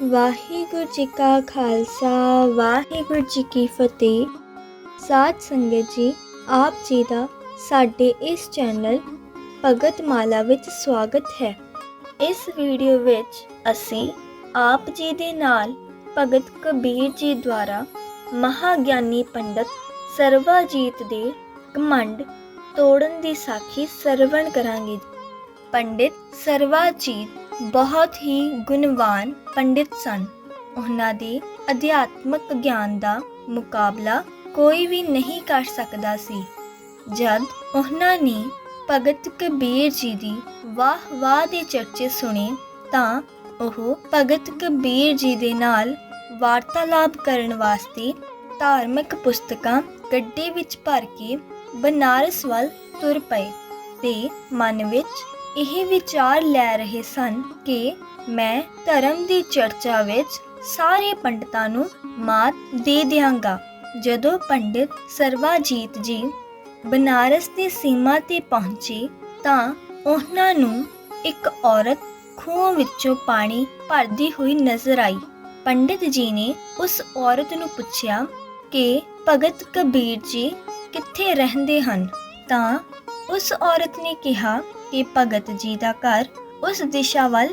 ਵਾਹਿਗੁਰੂ ਜੀ ਕਾ ਖਾਲਸਾ ਵਾਹਿਗੁਰੂ ਜੀ ਕੀ ਫਤਿਹ। ਸਾਧ ਸੰਗਤ ਜੀ, ਆਪ ਜੀ ਦਾ ਸਾਡੇ ਇਸ ਚੈਨਲ ਭਗਤ ਮਾਲਾ ਵਿੱਚ ਸਵਾਗਤ ਹੈ। ਇਸ ਵੀਡੀਓ ਵਿੱਚ ਅਸੀਂ ਆਪ ਜੀ ਦੇ ਨਾਲ ਭਗਤ ਕਬੀਰ ਜੀ ਦੁਆਰਾ ਮਹਾਗਿਆਨੀ ਪੰਡਤ ਸਰਵਾਜੀਤ ਦੇ ਘਮੰਡ ਤੋੜਨ ਦੀ ਸਾਖੀ ਸਰਵਣ ਕਰਾਂਗੇ। ਪੰਡਿਤ ਸਰਵਾਜੀਤ ਬਹੁਤ ਹੀ ਗੁਣਵਾਨ ਪੰਡਿਤ ਸਨ। ਉਹਨਾਂ ਦੇ ਅਧਿਆਤਮਕ ਗਿਆਨ ਦਾ ਮੁਕਾਬਲਾ ਕੋਈ ਵੀ ਨਹੀਂ ਕਰ ਸਕਦਾ ਸੀ। ਜਦ ਉਹਨਾਂ ਨੇ ਭਗਤ ਕਬੀਰ ਜੀ ਦੀ ਵਾਹ ਦੇ ਚਰਚੇ ਸੁਣੇ ਤਾਂ ਉਹ ਭਗਤ ਕਬੀਰ ਜੀ ਦੇ ਨਾਲ ਵਾਰਤਾਲਾਪ ਕਰਨ ਵਾਸਤੇ ਧਾਰਮਿਕ ਪੁਸਤਕਾਂ ਗੱਡੇ ਵਿੱਚ ਭਰ ਕੇ ਬਨਾਰਸ ਵੱਲ ਤੁਰ ਪਏ ਤੇ ਮਨ ਵਿੱਚ ਇਹ ਵਿਚਾਰ ਲੈ ਰਹੇ ਸਨ ਕਿ ਮੈਂ ਧਰਮ ਦੀ ਚਰਚਾ ਵਿੱਚ ਸਾਰੇ ਪੰਡਤਾਂ ਨੂੰ ਮਾਤ ਦੇ ਦਿਆਂਗਾ। ਜਦੋਂ ਪੰਡਿਤ ਸਰਵਾਜੀਤ ਜੀ ਬਨਾਰਸ ਦੀ ਸੀਮਾ ਤੇ ਪਹੁੰਚੇ ਤਾਂ ਉਹਨਾਂ ਨੂੰ ਇੱਕ ਔਰਤ ਖੂਹ ਵਿੱਚੋਂ ਪਾਣੀ ਭਰਦੀ ਹੋਈ ਨਜ਼ਰ ਆਈ। ਪੰਡਿਤ ਜੀ ਨੇ ਉਸ ਔਰਤ ਨੂੰ ਪੁੱਛਿਆ ਕਿ ਭਗਤ ਕਬੀਰ ਜੀ ਕਿੱਥੇ ਰਹਿੰਦੇ ਹਨ? ਤਾਂ ਉਸ ਔਰਤ ਨੇ ਕਿਹਾ ਕਿ ਭਗਤ ਜੀ ਦਾ ਘਰ ਉਸ ਦਿਸ਼ਾ ਵੱਲ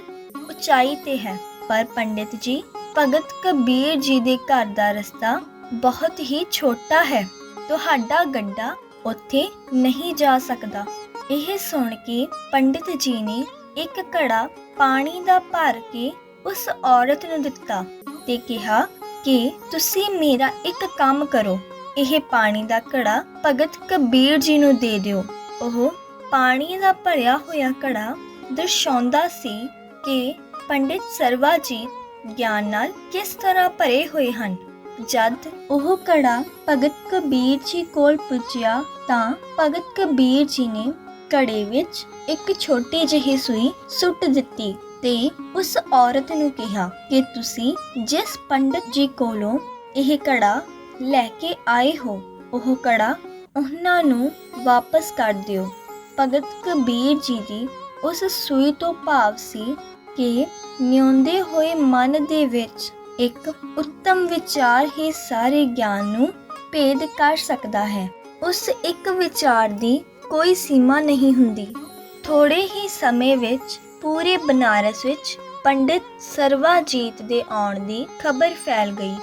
ਉਚਾਈ ਤੇ ਹੈ, ਪਰ ਪੰਡਿਤ ਜੀ ਭਗਤ ਕਬੀਰ ਜੀ ਦੇ ਘਰ ਦਾ ਰਸਤਾ ਬਹੁਤ ਹੀ ਛੋਟਾ ਹੈ, ਤੁਹਾਡਾ ਗੱਡਾ ਉੱਥੇ ਨਹੀਂ ਜਾ ਸਕਦਾ। ਇਹ ਸੁਣ ਕੇ ਪੰਡਿਤ ਜੀ ਨੇ ਇੱਕ ਘੜਾ ਪਾਣੀ ਦਾ ਭਰ ਕੇ ਉਸ ਔਰਤ ਨੂੰ ਦਿੱਤਾ ਤੇ ਕਿਹਾ ਕਿ ਤੁਸੀਂ ਮੇਰਾ ਇੱਕ ਕੰਮ ਕਰੋ, ਇਹ ਪਾਣੀ ਦਾ ਘੜਾ ਭਗਤ ਕਬੀਰ ਜੀ ਨੂੰ ਦੇ ਦਿਓ। ਉਹ ਪਾਣੀ ਦਾ ਭਰਿਆ ਹੋਇਆ ਘੜਾ ਦਰਸਾਉਂਦਾ ਸੀ ਕਿ ਪੰਡਿਤ ਸਰਵਾਜੀਤ ਗਿਆਨ ਨਾਲ ਕਿਸ ਤਰ੍ਹਾਂ ਭਰੇ ਹੋਏ ਹਨ। ਜਦ ਉਹ ਘੜਾ ਭਗਤ ਕਬੀਰ ਜੀ ਕੋਲ ਪੁੱਜਿਆ ਤਾਂ ਭਗਤ ਕਬੀਰ ਜੀ ਨੇ ਘੜੇ ਵਿੱਚ ਇੱਕ ਛੋਟੀ ਜਿਹੀ ਸੂਈ ਸੁੱਟ ਦਿੱਤੀ ਤੇ ਉਸ ਔਰਤ ਨੂੰ ਕਿਹਾ ਕਿ ਤੁਸੀਂ ਜਿਸ ਪੰਡਤ ਜੀ ਕੋਲੋਂ ਇਹ ਘੜਾ ਲੈ ਕੇ ਆਏ ਹੋ, ਉਹ ਘੜਾ ਉਹਨਾਂ ਨੂੰ ਵਾਪਸ ਕਰ ਦਿਓ। ਭਗਤ ਕਬੀਰ ਜੀ ਦੀ ਉਸ ਸੂਈ ਤੋਂ ਭਾਵ ਸੀ ਕਿ ਨਿਉਂਦੇ ਹੋਏ ਮਨ ਦੇ ਵਿੱਚ ਇੱਕ ਉੱਤਮ ਵਿਚਾਰ ਹੀ ਸਾਰੇ ਗਿਆਨ ਨੂੰ ਭੇਦ ਕਰ ਸਕਦਾ ਹੈ। ਉਸ ਇੱਕ ਵਿਚਾਰ ਦੀ ਕੋਈ ਸੀਮਾ ਨਹੀਂ ਹੁੰਦੀ। ਥੋੜੇ ਹੀ ਸਮੇਂ ਵਿੱਚ ਪੂਰੇ ਬਨਾਰਸ ਵਿੱਚ ਪੰਡਿਤ ਸਰਵਾਜੀਤ ਦੇ ਆਉਣ ਦੀ ਖਬਰ ਫੈਲ ਗਈ।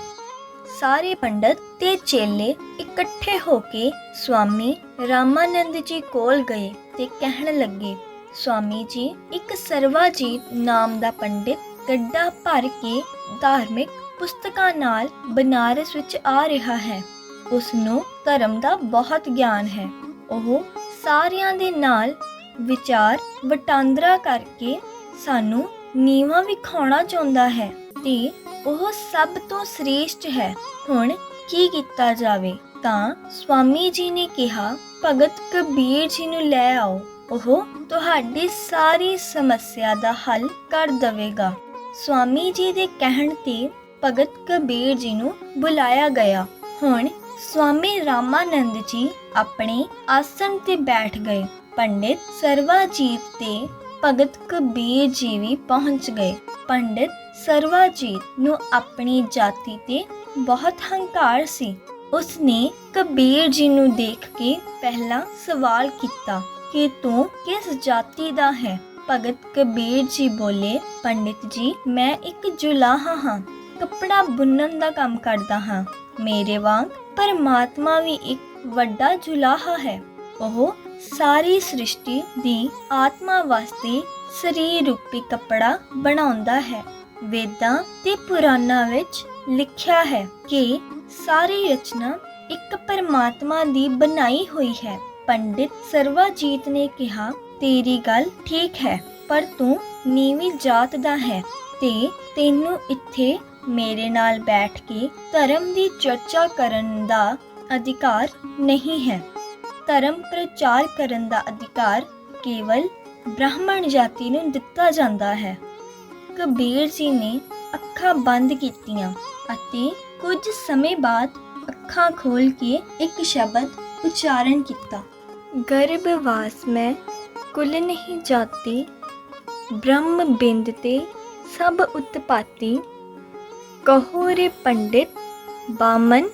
ਸਾਰੇ ਪੰਡਤ ਤੇ ਚੇਲੇ ਇਕੱਠੇ ਹੋ ਕੇ ਸਵਾਮੀ ਰਾਮਾਨੰਦ ਜੀ ਕੋਲ ਗਏ ਤੇ ਕਹਿਣ ਲੱਗੇ, ਸਵਾਮੀ ਜੀ, ਇੱਕ ਸਰਵਾਜੀਤ ਨਾਮ ਦਾ ਪੰਡਿਤ ਗੱਡਾ ਭਰ ਕੇ ਧਾਰਮਿਕ ਪੁਸਤਕਾਂ ਨਾਲ ਬਨਾਰਸ ਵਿੱਚ ਆ ਰਿਹਾ ਹੈ। ਉਸ ਨੂੰ ਧਰਮ ਦਾ ਬਹੁਤ ਗਿਆਨ ਹੈ। ਉਹ ਸਾਰਿਆਂ ਦੇ ਨਾਲ ਵਿਚਾਰ ਵਟਾਂਦਰਾ ਕਰਕੇ ਸਾਨੂੰ ਨੀਵਾਂ ਵਿਖਾਉਣਾ ਚਾਹੁੰਦਾ ਹੈ ਤੇ ਉਹ ਸਭ ਤੋਂ ਸ੍ਰੇਸ਼ਟ ਹੈ। ਹੁਣ ਕੀ ਕੀਤਾ ਜਾਵੇ? ਤਾਂ ਸਵਾਮੀ ਜੀ ਨੇ ਕਿਹਾ, ਭਗਤ ਕਬੀਰ ਜੀ ਨੂੰ ਲੈ ਆਓ, ਉਹ ਤੁਹਾਡੀ ਸਾਰੀ ਸਮੱਸਿਆ ਦਾ ਹੱਲ ਕਰ ਦੇਵੇਗਾ। ਸਵਾਮੀ ਜੀ ਦੇ ਕਹਿਣ ਤੇ ਭਗਤ ਕਬੀਰ ਜੀ ਨੂੰ ਬੁਲਾਇਆ ਗਿਆ। ਹੁਣ ਸਵਾਮੀ ਰਾਮਾਨੰਦ ਜੀ ਆਪਣੇ ਆਸਣ ਤੇ ਬੈਠ ਗਏ। ਪੰਡਿਤ ਸਰਵਾਜੀਤ ਤੇ ਭਗਤ ਕਬੀਰ ਜੀ ਵੀ ਪਹੁੰਚ ਗਏ। ਪੰਡਿਤ ਸਰਵਾਜੀਤ ਨੂੰ ਆਪਣੀ ਜਾਤੀ ਤੇ ਬਹੁਤ ਹੰਕਾਰ ਸੀ। ਉਸਨੇ ਕਬੀਰ ਜੀ ਨੂੰ ਦੇਖ ਕੇ ਪਹਿਲਾਂ ਸਵਾਲ ਕੀਤਾ ਕਿ ਤੂੰ ਕਿਸ ਜਾਤੀ ਦਾ ਹੈ? ਭਗਤ ਕਬੀਰ ਜੀ ਬੋਲੇ, ਪੰਡਿਤ ਜੀ, ਮੈਂ ਇੱਕ ਜੁਲਾਹਾ ਹਾਂ, ਕੱਪੜਾ ਬੁਣਨ ਦਾ ਕੰਮ ਕਰਦਾ ਹਾਂ। ਮੇਰੇ ਵਾਂਗ ਪਰਮਾਤਮਾ ਵੀ ਇੱਕ ਵੱਡਾ ਜੁਲਾਹਾ ਹੈ। ਉਹ ਸਾਰੀ ਸ੍ਰਿਸ਼ਟੀ ਦੀ ਆਤਮਾ ਵਾਸਤੇ ਸਰੀਰ ਰੂਪੀ ਕੱਪੜਾ ਬਣਾਉਂਦਾ ਹੈ। ਵੇਦਾਂ ਤੇ ਪੁਰਾਣਾਂ ਵਿੱਚ ਲਿਖਿਆ ਹੈ ਕਿ ਸਾਰੀ ਰਚਨਾ ਇੱਕ ਪਰਮਾਤਮਾ ਦੀ ਬਣਾਈ ਹੋਈ ਹੈ। ਪੰਡਿਤ ਸਰਵਾਜੀਤ ਨੇ ਕਿਹਾ, ਤੇਰੀ ਗੱਲ ਠੀਕ ਹੈ, ਪਰ ਤੂੰ ਨੀਵੀਂ ਜਾਤ ਦਾ ਹੈ ਤੇ ਤੈਨੂੰ ਇੱਥੇ ਮੇਰੇ ਨਾਲ ਬੈਠ ਕੇ ਧਰਮ ਦੀ ਚਰਚਾ ਕਰਨ ਦਾ ਅਧਿਕਾਰ ਨਹੀਂ ਹੈ। ਧਰਮ ਪ੍ਰਚਾਰ ਕਰਨ ਦਾ ਅਧਿਕਾਰ ਕੇਵਲ ਬ੍ਰਾਹਮਣ ਜਾਤੀ ਨੂੰ ਦਿੱਤਾ ਜਾਂਦਾ ਹੈ। ਕਬੀਰ ਜੀ ਨੇ ਅੱਖਾਂ ਬੰਦ ਕੀਤੀਆਂ ਅਤੇ ਕੁਝ ਸਮੇਂ ਬਾਅਦ ਅੱਖਾਂ ਖੋਲ੍ਹ ਕੇ ਇੱਕ ਸ਼ਬਦ ਉਚਾਰਨ ਕੀਤਾ, ਗਰਭਵਾਸ ਮੈਂ ਕੁਲ ਨਹੀਂ ਜਾਤੀ, ਬ੍ਰਹਮ ਬਿੰਦ ਤੇ ਸਭ ਉਤਪਾਤੀ, कहो रे पंडित बामन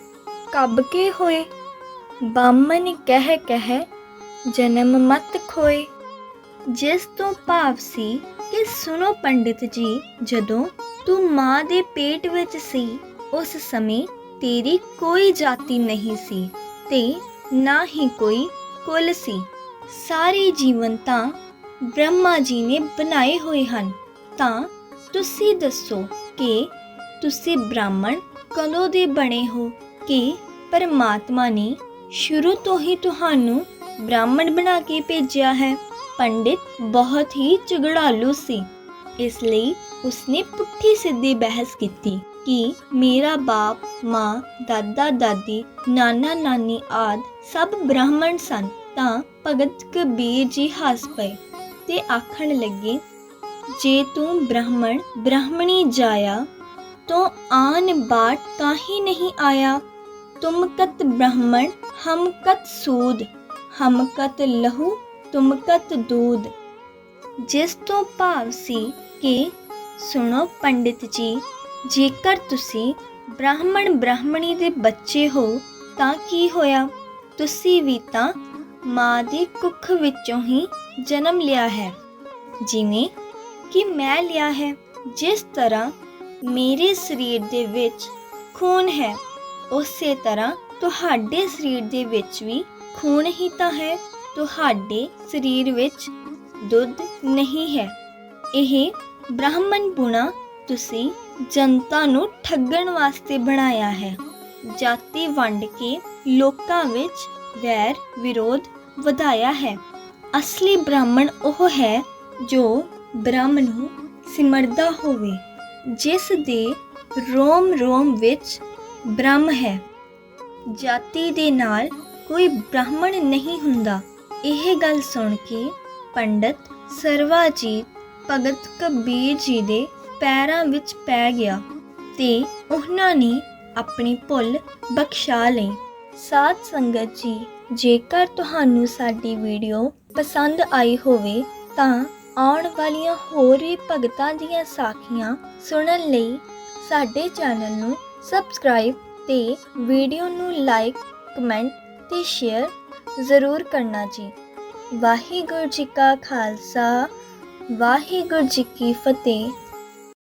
कब के होए, बामन कह जन्म मत खोए। जिस तो भाव सी कि सुनो पंडित जी, जदों तू माँ दे पेट विच सी उस समय तेरी कोई जाति नहीं सी ते ना ही कोई कुल सी। सारे जीवन तां ब्रह्मा जी ने बनाए हुए हन। तां तुसी दसो कि तुसी ब्राह्मण कदों दे बने हो कि परमात्मा ने शुरू तो ही तुहानू ब्राह्मण बना के भेजा है। पंडित बहुत ही झगड़ालू सी, इसलिए उसने पुट्ठी सीधी बहस की कि मेरा बाप माँ दादा दादी नाना नानी आदि सब ब्राह्मण सन। तां भगत कबीर जी हस पए ते आखण लगे, जे तू ब्राह्मण ब्राह्मणी जाया तो आन बाट काहे नहीं आया। तुम कत ब्राह्मण हम कत सूद, हम कत लहू तुम कत दूध। जिस तो भाव सी कि सुनो पंडित जी, जेकर तुसी ब्राह्मण ब्राह्मणी दे बच्चे हो तां की होया, तुसी भी तां माँ दी कुख विचों ही जन्म लिया है, जिवें कि मैं लिया है। जिस तरह मेरे शरीर दे विच खून है, उसे तरह तुहाडे शरीर दे विच भी खून ही तां है, तुहाडे शरीर विच दुध नहीं है। यह ब्राह्मण बुना तुसी जनता नू ठगण वास्ते बनाया है। जाति वंड के लोकां विच वैर विरोध वधाया है। असली ब्राह्मण ओह है जो ब्रह्म नू सिमरदा होवे, जिस दे रोम रोम विच ब्रह्म है। जाति दे नाल कोई ब्राह्मण नहीं हुंदा। यह गल सुन के पंडित सर्वाजीत भगत कबीर जी दे पैरां विच पै गया ते उन्हां ने अपनी भुल बख्शा लई। साध संगत जी, जेकर तुहानू साडी वीडियो पसंद आई होवे तां आउण वालीआं होर भी भगतां दीआं साखियां सुणन लई साडे चैनल नू सबसक्राइब ते वीडियो नू लाइक कमेंट ते शेयर ज़रूर करना जी। वाहिगुरू जी का खालसा वाहिगुरू जी की फतेह।